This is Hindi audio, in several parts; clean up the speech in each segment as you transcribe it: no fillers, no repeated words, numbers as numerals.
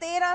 13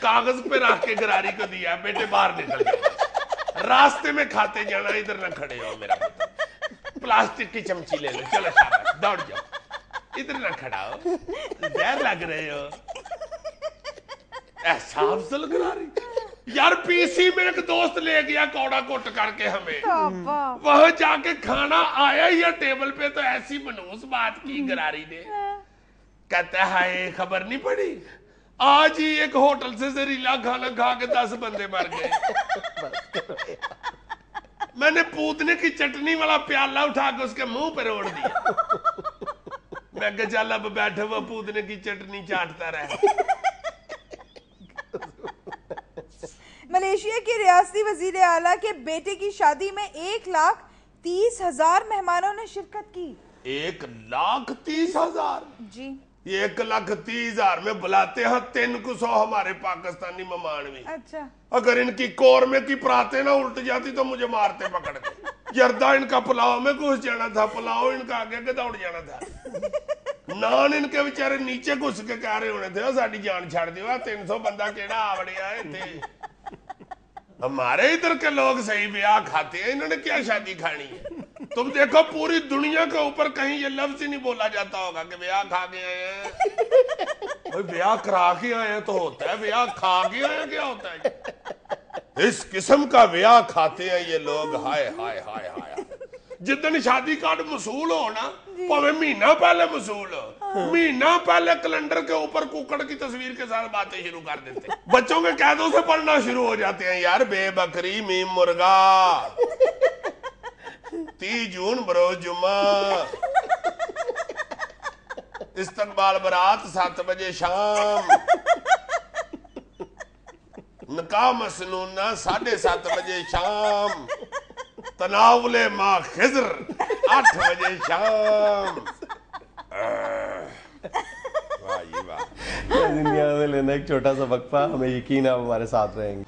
कागज पे रख के गरारी को दिया, बेटे बाहर निकल जाओ, रास्ते में खाते जाना, इधर ना खड़े हो मेरा पुत्र, प्लास्टिक की चमची ले लो, चलो शाबाश दौड़ जाओ, इधर ना खड़ा हो, जहर लग रहे हो। एहसास से लग रही यार। पीसी में एक दोस्त ले गया कौड़ा कुट करके हमें, वहां जाके खाना आया ही है टेबल पे, तो ऐसी मनूस बात की गरारी ने, कहता है खबर नहीं पड़ी, आज ही एक होटल से जहरीला खाना खा के 10 बंदे मर गए। मैंने पूतने की चटनी वाला प्याला उठा के उसके मुंह पे रोड़ दिया। मैं कहा चल अब बैठे वो पूतने की चटनी चाटता रहे। मलेशिया के रियासती वजीर आला के बेटे की शादी में 1,30,000 मेहमानों ने शिरकत की। 1,30,000 जी। 1,30,000 में बुलाते हैं 300 हमारे पाकिस्तानी मेहमान भी। अच्छा। अगर इनकी कौरमे की परातें ना उल्ट जाती तो मुझे मारते पकड़ के। जर्दा इनका पुलाव में घुस जाना था, पुलाव इनका आगे के दौड़ जाना था। नान इनके बेचारे नीचे घुस के कह रहे होने थे साड़ी जान छाड़ दिया, 300 बंदा केड़ा आवड़े आए थे। हमारे इधर के लोग सही ब्याह खाते हैं, इन्होंने क्या शादी खानी है। तुम देखो पूरी दुनिया के ऊपर कहीं ये लफ्ज ही नहीं बोला जाता होगा कि ब्याह खा के आए हैं। भाई ब्याह करा के आए हैं तो होता है, ब्याह खा के आए क्या होता है। इस किस्म का ब्याह खाते हैं ये लोग। हाय हाय हाय हाय। जितनी शादी कार्ड मसूल हो ना, भावे महीना पहले मसूल हो, महीना पहले कैलेंडर के ऊपर कुकड़ की तस्वीर के साथ बातें शुरू कर देते। बच्चों के कैदों से पढ़ना शुरू हो जाते हैं यार। बेबकरी मीम मुर्गा, 30 जून बरोज जुम्मा, इस्तकबाल बरात 7 बजे शाम, निकाह मसनूना 7:30 बजे शाम, तनावले माँ खिजर 8 बजे शाम। वाह जी वाह। दुनिया में लेना एक छोटा सा वक्फा, हमें यकीन है आप हमारे साथ रहेंगे।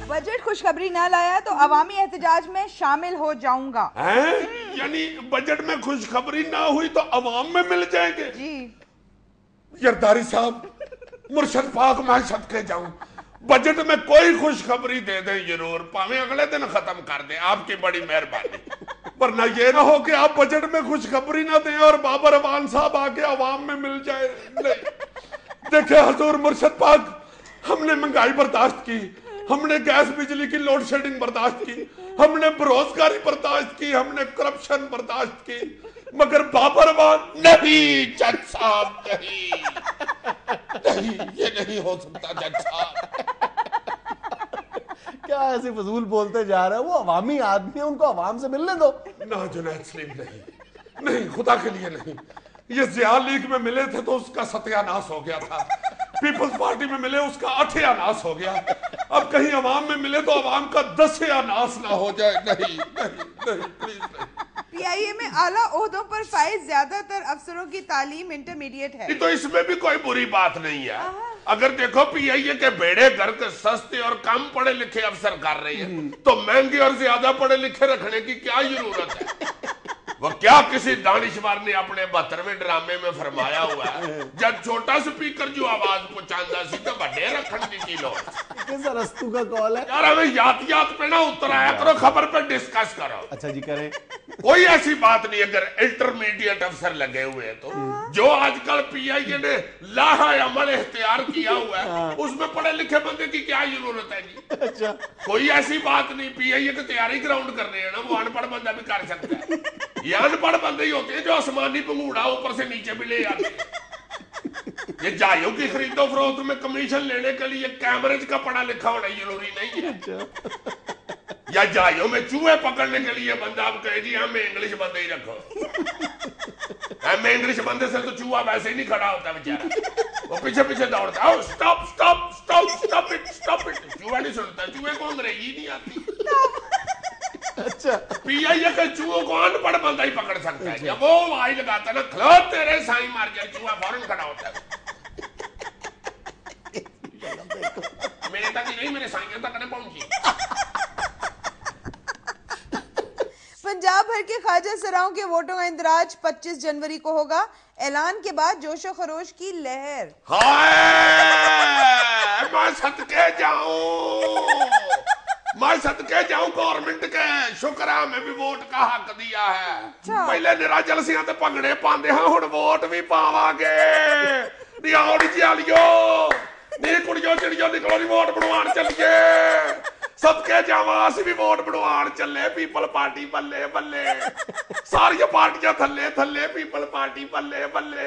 बजट खुशखबरी न लाया तो अवामी एहतजाज में शामिल हो जाऊंगा। यानी बजट में खुशखबरी ना हुई तो अवाम में मिल जाएंगे। जी। जरदारी साहब, मुर्शद पाक मैं सदके जाऊं, बजट में कोई खुशखबरी दे दें जरूर, पावे अगले दिन खत्म कर दें, आपकी बड़ी मेहरबानी। वरना ये ना हो कि आप बजट में खुशखबरी ना दें और बाबर अवान साहब आके अवाम में मिल जाए। नहीं देखे हजूर मुर्शद पाक, हमने महंगाई बर्दाश्त की, हमने गैस बिजली की लोड शेडिंग बर्दाश्त की, हमने बेरोजगारी बर्दाश्त की, हमने करप्शन बर्दाश्त की, मगर बाबर अवान नहीं। जज साहब नहीं, ये नहीं हो सकता जज साहब। क्या ऐसे फजूल बोलते जा रहे हैं, वो अवामी आदमी है, उनको अवाम से मिलने दो। ना जुनैद सलीम नहीं, खुदा के लिए नहीं। ये जिया लीग में मिले थे तो उसका सत्यानाश हो गया था, पीपल्स पार्टी में मिले उसका अठयानाश हो गया, अब कहीं अवाम में मिले तो अवाम का 10यानाश ना हो जाए। नहीं प्लीज नहीं। पीआईए में आला ओहदों पर फाइज ज्यादातर अफसरों की तालीम इंटरमीडिएट है। तो इसमें भी कोई बुरी बात नहीं है। अगर देखो पीआईए के बेड़े घर के सस्ते और कम पढ़े लिखे अफसर कर रहे हैं, तो महंगे और ज्यादा पढ़े लिखे रखने की क्या जरूरत है। वो क्या किसी दानिशवर ने अपने 72वें ड्रामे में फरमाया हुआ है, जब छोटा स्पीकर जो आवाज पहुंचाता सी तो बड़े रखने की लोड़। किस रस्तू का कॉल है यार, हमें यात पे ना उतर आया करो, खबर पे डिस्कस करो। अच्छा जी करें। कोई ऐसी बात नहीं, अगर इंटरमीडिएट अफसर लगे हुए हैं तो जो आजकल पीआईए ने लाहा अमल इख्तियार किया हुआ है, उसमें पढ़े लिखे बंदे की क्या जरूरत है जी। अच्छा, कोई ऐसी बात नहीं, पीआईए की तैयारी ग्राउंड कर रहे हैं ना, वो अनपढ़ बंदा भी कर सकता है। ये अनपढ़ बंदे ही होते हैं जो आसमानी पंगूड़ा ऊपर से नीचे भी ले आते हैं। ये जायों की खरीदो फरोख्त में कमीशन लेने के लिए कैमरेज का पढ़ा लिखा होना जरूरी नहीं है। या जायों में चूहे पकड़ने के लिए बंदा आप कहे जी हमें इंग्लिश बंदे ही रखो। हमें इंग्लिश बंदे से तो चूहा वैसे ही नहीं खड़ा होता बेचारा, वो पीछे पीछे दौड़ता है, stop stop stop stop it stop it. चूहा नहीं सुनता, चूहे को अंग्रेजी नहीं आती। अच्छा, पीआईए के चूहों को अनपढ़ बंदा ही पकड़ सकता है। जब वो आवाज लगाता है ना, खलो तेरे साईं मार जाए, चूहा फौरन खड़ा होता है। मेरे तक ही नहीं, मेरे साईं तक नहीं पहुंची। पंजाब भर के ख्वाजा सराओं के वोटों का इंदराज 25 जनवरी को होगा। ऐलान के बाद जोशो खरोश की लहर। हाय मैं सदके जाऊं गवर्नमेंट के, शुक्र है हमें भी वोट का हक दिया है। पहले निरा जलसियां ते भंगड़े पांदे हां, हुण वोट भी पावांगे। नी आओ नी जियालियो, नी कुड़ियो चिड़ियो निकलो नी वोट बनवाण चलिए। सदके जावां असीं भी वोट बनवाण चले। पीपल पार्टी बल्ले बल्ले, सारियां पार्टियां थल्ले थल्ले, पीपल पार्टी बल्ले बल्ले।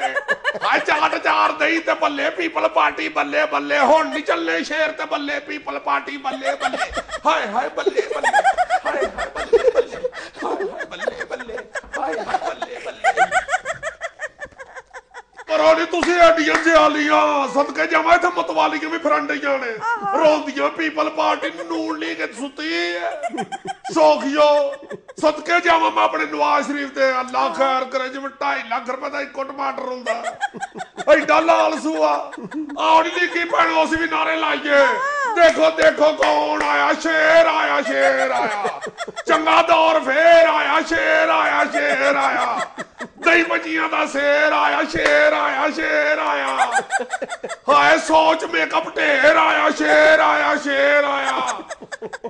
हाय चाट चार दई ते बल्ले पीपल पार्टी बल्ले बल्ले। हुण नहीं चलने शेर ते बल्ले पीपल पार्टी बल्ले बल्ले। हाय हाय बल्ले बल्ले, हाय हाय बल्ले बल्ले, हाय हाय बल्ले बल्ले, हाय हाय बल्ले बल्ले। करो नी तुसीं एडियां जियालियां, सदके जावां इत्थे मतवालियां भी फिरंडियां ने रोंदियां। पीपल पार्टी नून लीग सुती है सौखियो। सदके जावां मैं अपने नवाज शरीफ ते, अल्लाह खैर करे, जिवें 2.5 लाख रुपए दा इक्को टमाटर हुंदा। एडा लाल सूआ आओ नी लीगी भैणो, असीं भी नारे लाइए। देखो देखो कौन आया, शेर आया, शेर आया। चंगा दौर फेर आया, शेर आया, शेर आया। दही भजियां दा शेर आया, शेर आया, शेर आया। हाय सोच मेकअप ढेर आया, शेर आया, शेर आया।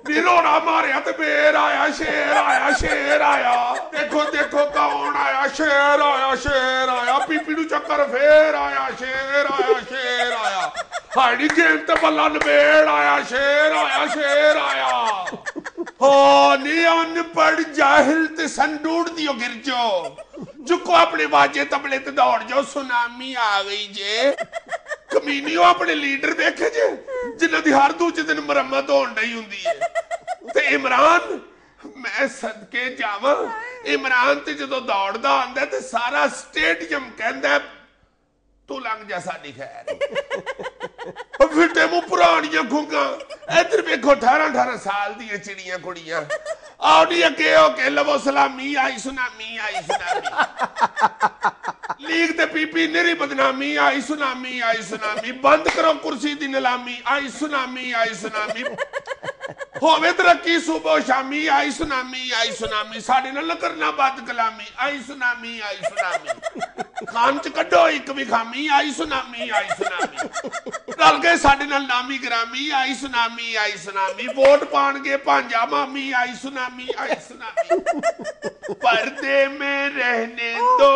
नी रोना मारिया ते बेर आया, शेर आया, शेर आया। देखो देखो कौन आया, शेर आया, शेर आया। पीपी नू चक्कर फेर आया, शेर आया, शेर आया। हाय नी गेम ते बल्ला नबेड़ आया, शेर आया, शेर आया। हो नी अनपढ़ जाहिल ते संडूड़ दियो गिर जाओ, चुको अपने बाजे तबले ते दौड़ जाओ। सुनामी आ गई जे। कमीनियो अपने लीडर देखे जे, जिन्हां दी हर दूजे दिन मरम्मत होण डई हुंदी है। ते इमरान, मैं सदके जावां, इमरान ते जदों दौड़दा आंदा ते सारा स्टेडियम कहंदा तू लंघ जा साडी खैर। फिटे मुंह पुरानियां खुंगा, इधर वेखो 18-18 साल दी चिड़ियां कुड़ियां। आओ नी अगे हो के लवो सलामी, आई सुनामी, आई सुनामी। लीग ते पीपी निरी बदनामी, आई सुनामी, आई सुनामी। बंद करो कुर्सी दी नीलामी, आई सुनामी, आई सुनामी। होवे तरक्की सुबह शामी, आई सुनामी, आई सुनामी। साडे नाल करना बद कलामी, आई सुनामी, आई सुनामी। खान च कड्डो एक भी खामी, आई सुनामी, आई सुनामी। रल गए साडे नाल नामी ग्रामी, आई सुनामी, आई सुनामी। वोट पाणगे भांजा मामी, आई सुनामी, आई सुनामी। पर्दे में रहने दो,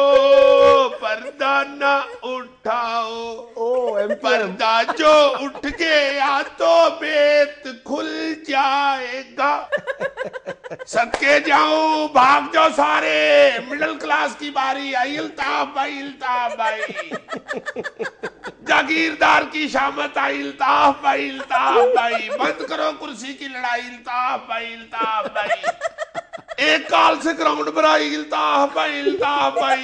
पर्दा ना उठाओ। पर्दा जो उठ गया तो बेत खुल जाएगा। सदके जाऊं भाग जाओ सारे, मिडिल क्लास की बारी आई। इल्ताफ भाई, इल्ताफ भाई। जागीरदार की शामत आई, इल्ताफ भाई, इल्ताफ भाई। बंद करो कुर्सी की लड़ाई, इल्ताफ भाई, इल्ताफ भाई। एक काल से ग्राउंड बनाई, इल्ताफ भाई, इल्ताफ भाई।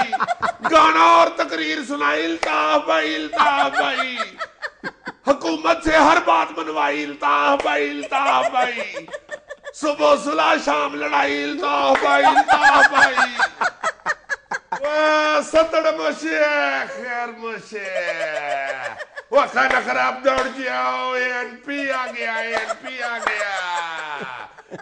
गाना और तकरीर सुनाई, इल्ताफ भाई, इल्ताफ भाई। हुकूमत से हर बात मनवाई, इल्ताफ भाई, इल्ताफ भाई। सुबह सुलह शाम लड़ाई, इल्ताफ भाई, इल्ताफ भाई। वाह सतड़ मुशे खैर मुशे। वो खाना खराब दौड़ जाओ, एनपी आ गया, एनपी आ गया।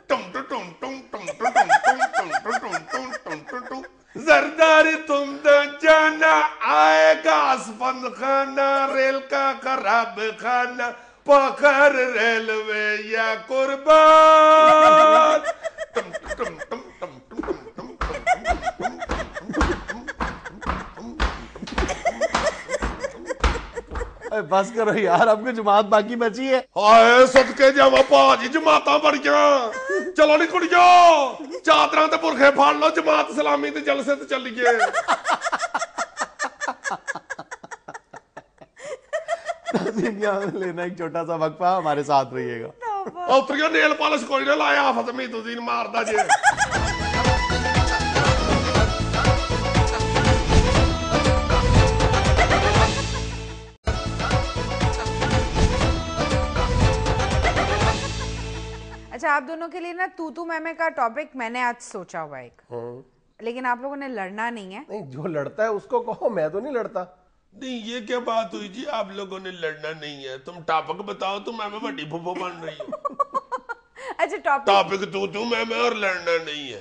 टुम टुम टुम टुम टुम टुम टुम टुम टुम टुम टुम टुम टुम। जरदारी तुम तो जाना, आएगा आसफंद खाना, रेल का खराब खाना, पकड़ रेलवे या कुर्बान। टुम टुम टुम टुम टुम टुम टुम। बस करो यार, आपको जमात बाकी बची है। हाय सदके जावा भाजी, जमातां बड़ियां। चलो नी कुड़ियो, चादरां ते पुरखे फाड़ लो, जमात सलामी ते जलसे ते चलिए। लेना एक छोटा सा वक्फा, हमारे साथ रहिएगा। उतरियो, नेल पॉलिश कोई ना लाया, आफत मीतुद्दीन मारदा जे। अच्छा, आप दोनों के लिए ना तू मैं का टॉपिक मैंने आज सोचा हुआ एक, लेकिन आप लोगों ने लड़ना नहीं है। नहीं, जो लड़ता है उसको कहो, मैं तो नहीं लड़ता। नहीं, ये क्या बात हुई जी, आप लोगों ने लड़ना नहीं है। तुम टॉपिक बताओ, तो मैं बड़ी फुफो बन रही हूँ। अच्छा, टॉपिक तू मैं और लड़ना नहीं है।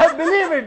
I believe it.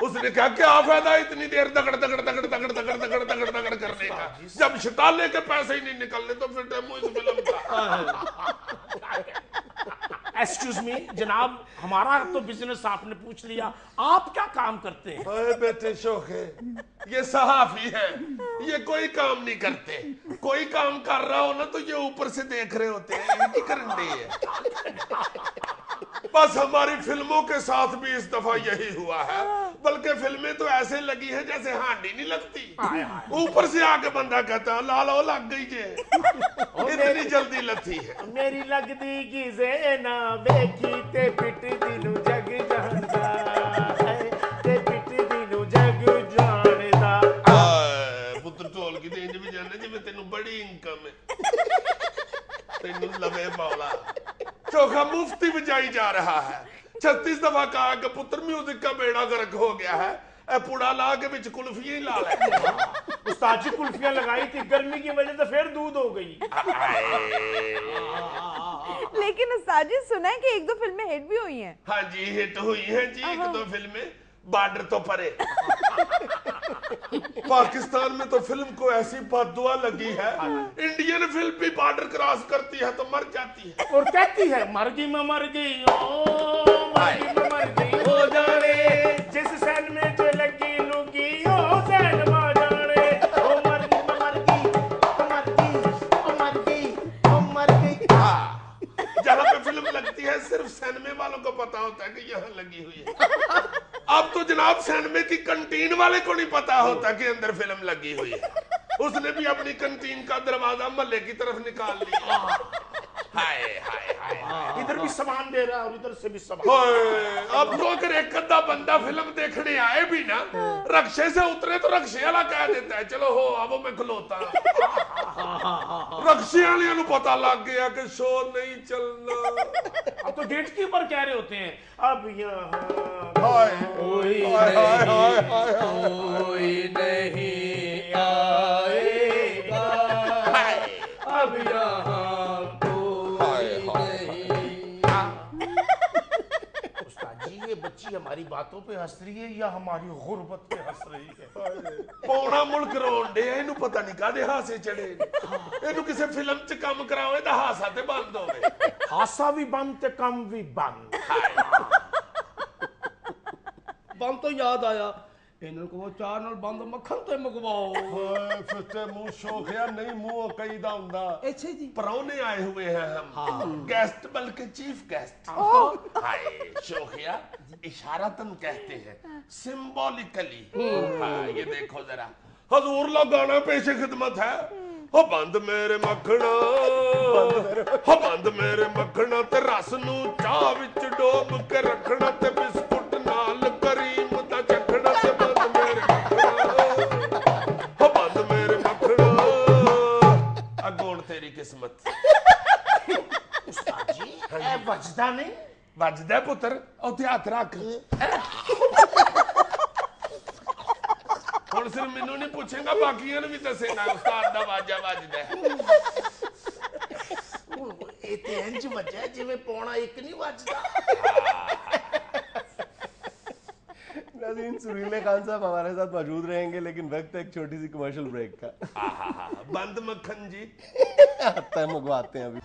उसने कहा क्या फायदा इतनी देर दगड़ दगड़ दगड़ दगड़ दगड़ दगड़ दगड़ दगड़ करने का, जब शताले के पैसे ही नहीं निकलने तो फिर डेमो इस फिल्म का। एक्सक्यूज मी जनाब, हमारा तो बिजनेस आपने पूछ लिया, आप क्या काम करते हैं? अरे बेटे शोखे, ये सहाफी है, ये कोई काम नहीं करते। कोई काम कर रहा हो ना तो ये ऊपर से देख रहे होते हैं, इनकी करंडी है। बस हमारी फिल्मों के साथ भी इस दफा यही हुआ है, बल्कि फिल्में तो ऐसे लगी है जैसे हांडी नहीं लगती। ऊपर से आके बंदा कहता है लालो लग गई जे, इतनी जल्दी लथी है। मेरी लगदी की जे ना देखी ते पिट दिनु जग जानदा है, ते पिट दिनु जग जानदा। पुत्र ढोल की रेंज भी जाने जिवें तेनू बड़ी इनकम है, तेनू लवे मौला। चोखा मुफ्ती बजाई जा रहा है। 36 दफा कहा कि पुत्र म्यूजिक का बेड़ा गर्क हो गया है, पुड़ा ला के बिच कुल्फियां ही ला ले। उस्ताद जी कुल्फियां लगाई थी, गर्मी की वजह से फिर दूध हो गई। लेकिन उस्ताद जी सुना है कि 1-2 फिल्में हिट भी हुई हैं। हाँ जी हिट हुई हैं जी 1-2 फिल्में, बॉर्डर तो परे। पाकिस्तान में तो फिल्म को ऐसी बददुआ लगी है, इंडियन फिल्म भी बॉर्डर क्रॉस करती है तो मर जाती है और कहती है मर गई मैं मर गई, ओ मर गई मैं मर गई हो जाने, जिस सैन में जो लगी लुगी ओ सैन मा जाने, ओ मर गई मैं मर गई, ओ मर गई, ओ मर गई, ओ मर गई। जहाँ पे फिल्म लगती है सिर्फ सिनेमा वालों को पता होता है कि यहाँ लगी हुई है। अब तो जनाब सिनेमा की कंटीन वाले को नहीं पता होता कि अंदर फिल्म लगी हुई है। उसने भी अपनी कंटीन का दरवाजा महल्ले की तरफ निकाल लिया। हाय हाय हाय, इधर भी सामान दे रहा है और इधर से भी सामान। अब तो अगर एक अद्धा बंदा फिल्म देखने आए भी ना, रक्शे से उतरे तो रक्शे वाला कह देता है चलो हो अब मैं खलोता। रक्शे वाले को पता लग गया कि शो नहीं चलना। अब तो गेट कीपर कह रहे होते हैं अब यहाँ कोई नहीं आएगा, अब यहाँ ये बच्ची हमारी बातों पे हंस रही है या हमारी गुर्बत पे हंस रही है? पौना मुल्क रोंडे है, इनू पता नहीं कादे हासे चढ़े। इनू किसी फिल्म च काम करावे तो हासा ते बंद होवे। हासा भी बंद ते कम भी बंद। बंद तो याद आया, इन्हों को चार नाल बंद मक्खन ते मंगवाओ। फिर ते मुंह शोखिया नहीं मुंह कई दा हुंदा। अच्छा जी, परौने आए हुए हैं हम, गेस्ट बल्कि चीफ गेस्ट। हाय शोखिया इशारतन कहते हैं, सिंबॉलिकली। हाँ ये देखो जरा, हजूर ला गाना पेशे खिदमत है। हो बंद मेरे मखना, हो बंद मेरे मखना ते रस नू चाह विच डोब के रखना ते बिस्कुट नाल करीम दा चखना ते बंद मेरे मखना, हो बंद मेरे मखना। अगोण तेरी किस्मत। उस्ताद जी ए वजदा नहीं ਵੱਜਦਾ ਪੁੱਤਰ, ਉੱਥੇ ਹੱਥ ਰੱਖ। ਹੁਣ ਸਿਰ ਮੈਨੂੰ ਨਹੀਂ ਪੁੱਛੇਗਾ, ਬਾਕੀਆਂ ਨੂੰ ਵੀ ਦੱਸੇਗਾ ਉਸਤਾਦ ਦਾ ਵਾਜਾ ਵੱਜਦਾ। ਇਹ ਤੇ ਇੰਜ ਵੱਜਿਆ ਜਿਵੇਂ ਪੌਣਾ 1 ਨਹੀਂ ਵੱਜਦਾ। नाज़रीन सुरीले खान साहब हमारे साथ मौजूद रहेंगे, लेकिन वक्त है एक छोटी सी कमर्शियल ब्रेक का। बंद मक्खन जी आता है, मंगवाते हैं अभी।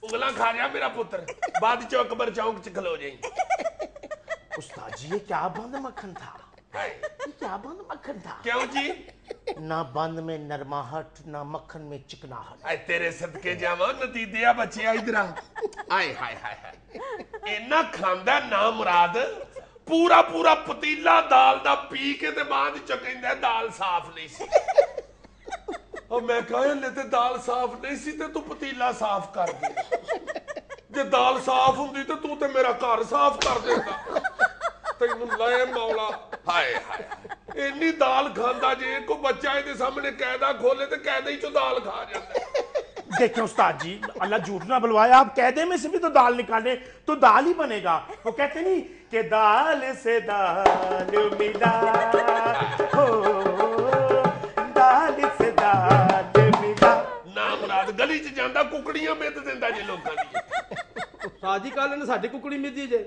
उंगला खा गया मेरा पुत्र, बाद चो अकबर चौक च खलो जाई। उस्ताद जी ये क्या बंद मक्खन था? ये क्या बंद मक्खन था? क्यों जी? ना बंद में नरमाहट, ना मक्खन में चिकनाहट। आए तेरे सदके जावा नतीदिया बच्चिया इधर आ। आए हाय हाय हाय, इन्ना खांदा ना मुराद, पूरा पूरा पतीला दाल दा पी के ते बाद चो कहंदा दाल साफ नहीं सी। और मैं कहा ले ते दाल साफ नहीं सी ते तू पतीला साफ कर दे। जे दाल साफ हुंदी ते तू ते मेरा घर साफ कर देंदा। तेनू लए मौला। हाय हाय, इन्नी दाल खांदा जे को बच्चा इहदे सामने कायदा खोले ते कायदे ही चो दाल खा जांदा। देखें उस्ताद जी, अल्लाह झूठ ना बुलवाया, आप कहदे में से भी तो दाल निकाले तो दाल ही बनेगा। वो कहते नहीं कि दाल से दाल मिला हो, दाल से दाल मिला। नाम रात गली च जांदा कुकड़ियां मिद दिंदा जे लोकां दी। साजी कल ने साडी कुकड़ी मिदी जे,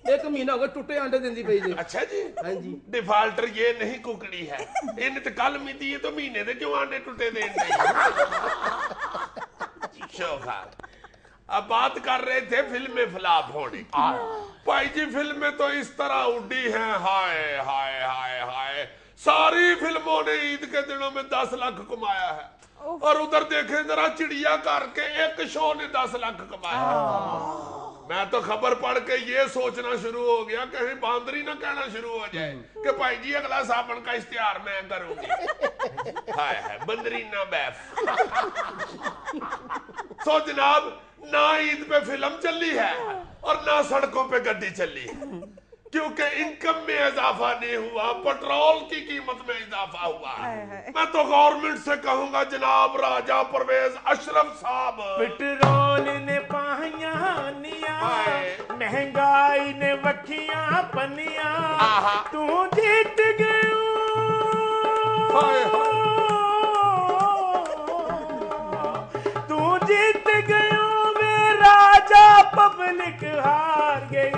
एक महीना हो गया टुटे अंडे देंदी पई जे। अच्छा जी, हाँ जी। डिफाल्टर ये नहीं कुकड़ी है, इन्हें तो कल मिदी है तो महीने दे क्यों अंडे टुटे देन दे। शौका अब बात कर रहे थे फिल्में फ्लॉप होने की। भाई जी फिल्में तो इस तरह उड़ी हैं, हाय हाय हाय हाय। सारी फिल्मों ने ईद के दिनों में 10 लाख कमाया है, और उधर देखें जरा चिड़िया करके एक शो ने 10 लाख कमाया। मैं तो खबर पढ़ के ये सोचना शुरू हो गया कहीं बांदरी ना कहना शुरू हो जाए कि भाई जी अगला साबन का इश्तिहार मैं करूंगी। हाय हाय बंदरी ना बैफ। सो जनाब, ना ईद पे फिल्म चली है और ना सड़कों पे गड्डी चली है, क्योंकि इनकम में इजाफा नहीं हुआ, पेट्रोल की कीमत में इजाफा हुआ। मैं तो गवर्नमेंट से कहूंगा जनाब राजा परवेज अशरफ साहब, पेट्रोल ने पाहिया निया, महंगाई ने वखियां पनिया, तू जीत गयो, तू जीत गयो वे राजा, पब्लिक हार गई।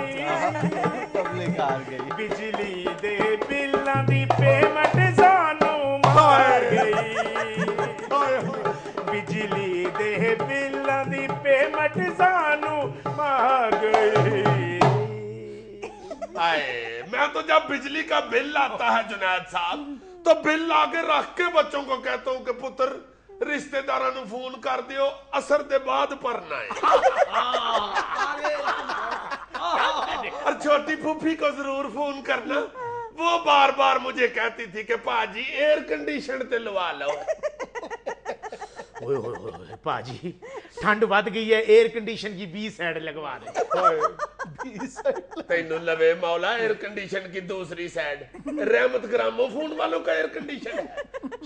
बिजली दे बिल्लां दी पेमेंट सानू मार गई, बिजली दे बिल्लां दी पेमेंट सानू मार गई। मैं तो जब बिजली का बिल आता है जुनैद साहब, तो बिल आगे रख के बच्चों को कहता हूँ कि पुत्र रिश्तेदारों को फोन कर दियो, असर दे बाद भरना है। और छोटी फूफी को जरूर फोन करना, वो बार बार मुझे कहती थी कि पाजी एयर कंडीशन ते लवा लो। ओए ओए ओए पाजी, ठंड बढ़ गई है, एयर कंडीशन की 20 साइड लगवा दे। तेनू लवे मौला एयर कंडीशन की दूसरी साइड, रहमत ग्रामोफोन वालों का एयर कंडीशन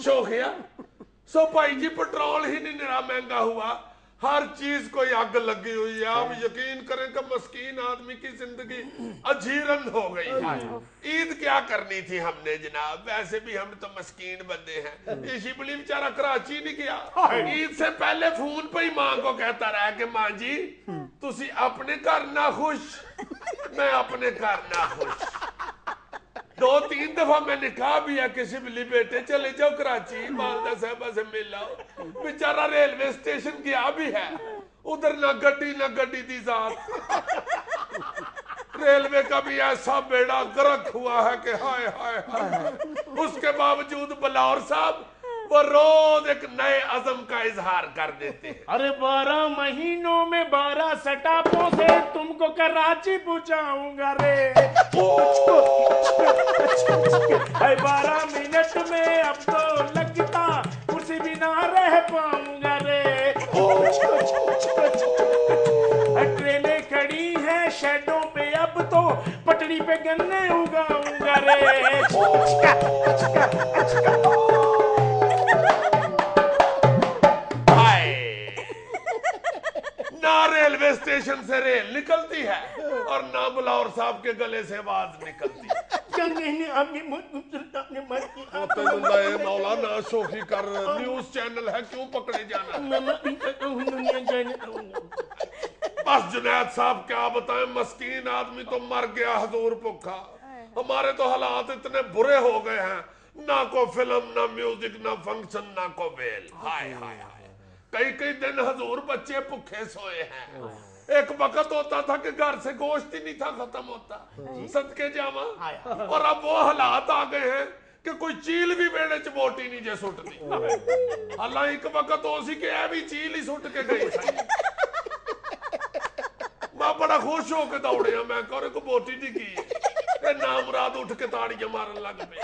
शौकिया। सो भाई जी पेट्रोल ही नहीं निरा महंगा हुआ, हर चीज को आग लगी हुई है। आप यकीन करें कि मस्कीन आदमी की जिंदगी अजीरन हो गई है। ईद क्या करनी थी हमने जनाब, वैसे भी हम तो मस्कीन बंदे हैं। ये शिबली बेचारा कराची नहीं गया, ईद से पहले फोन पे ही मां को कहता रहा कि मां जी तुसी अपने घर ना खुश, मैं अपने घर ना खुश। 2-3 दफा मैंने कहा भी है कि शिबली बेटे चले जाओ कराची, मालदा साहबा से मिल आओ। बेचारा रेलवे स्टेशन गया भी है, उधर ना गड्डी दी जात। रेलवे का भी ऐसा बेड़ा गर्क हुआ है कि हाय हाय हाय। उसके बावजूद बलौर साहब वो रोज एक नए अज़म का इजहार कर देते हैं। अरे 12 महीनों में 12 सटापों से तुमको कराची पहुंचाऊंगा रे। 12 मिनट में अब तो लगता कुर्सी भी ना रह पाऊंगा रे। ट्रेनें खड़ी हैं शेडों पे, अब तो पटरी पे गन्ने उगाऊंगा रे। ना रेलवे स्टेशन से रेल निकलती है और ना बुलावर साहब के गले से आवाज निकलती है। मौला ना शोखी कर, न्यूज चैनल है क्यों पकड़े जाना। बस जुनैद साहब क्या बताएं, मस्कीन आदमी तो मर गया हजूर भुखा। हमारे तो हालात इतने बुरे हो गए हैं, ना को फिल्म ना म्यूजिक ना फंक्शन ना को बेल। हाय हाय हाय, कई दिन हजूर बच्चे भूखे सोए हैं। एक वक्त होता था कि घर से गोश्त ही नहीं था खत्म होता, सदके जावा। और अब वो हालात आ गए हैं कि कोई चील भी बेड़े च बोटी नहीं जे सुटती। हालांकि एक वक्त हो सी कि ऐ भी चील ही सुट के गई थी। मैं बड़ा खुश होकर दौड़िया, मैं कह को बोटी नहीं की, नामराद उठ के ताड़ियां मारन लग पे।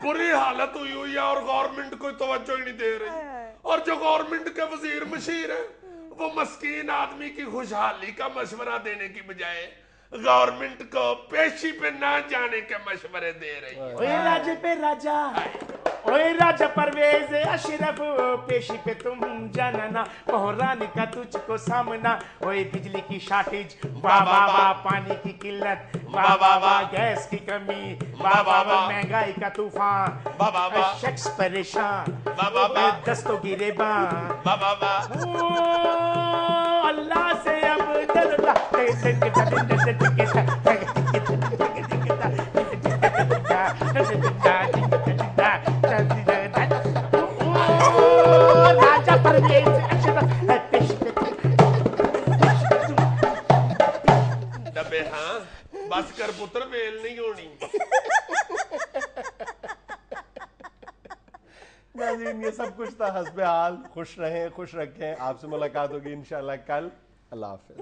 बुरी हालत हुई है और गवर्नमेंट कोई तवज्जो ही नहीं दे रही। और जो गवर्नमेंट के वजीर मशीर है, वो मस्कीन आदमी की खुशहाली का मशवरा देने की बजाय गवर्नमेंट को पेशी पे ना जाने के मशवरे दे रही है। ओए राजे पे राजा, ओए राजा परवेज अशरफ पेशी पे तुम जानना कोहरानी का तुझको सामना ओए बिजली की शॉर्टेज वाह वाह वाह पानी की किल्लत वाह वाह वाह गैस की कमी वाह वाह वाह महंगाई का तूफान वाह वाह वाह शख्स परेशान वाह वाह वाह दस्तों गिरेबान वाह वाह वाह अल्लाह से अब डरना राजा परवेज डब्बे हाँ बस कर पुत्र वेल नहीं होनी। नाज़रीन ये सब कुछ था हस्बे हाल। खुश रहें, खुश रखें। आपसे मुलाकात होगी इंशाल्लाह कल। अल्लाह हाफ़िज़।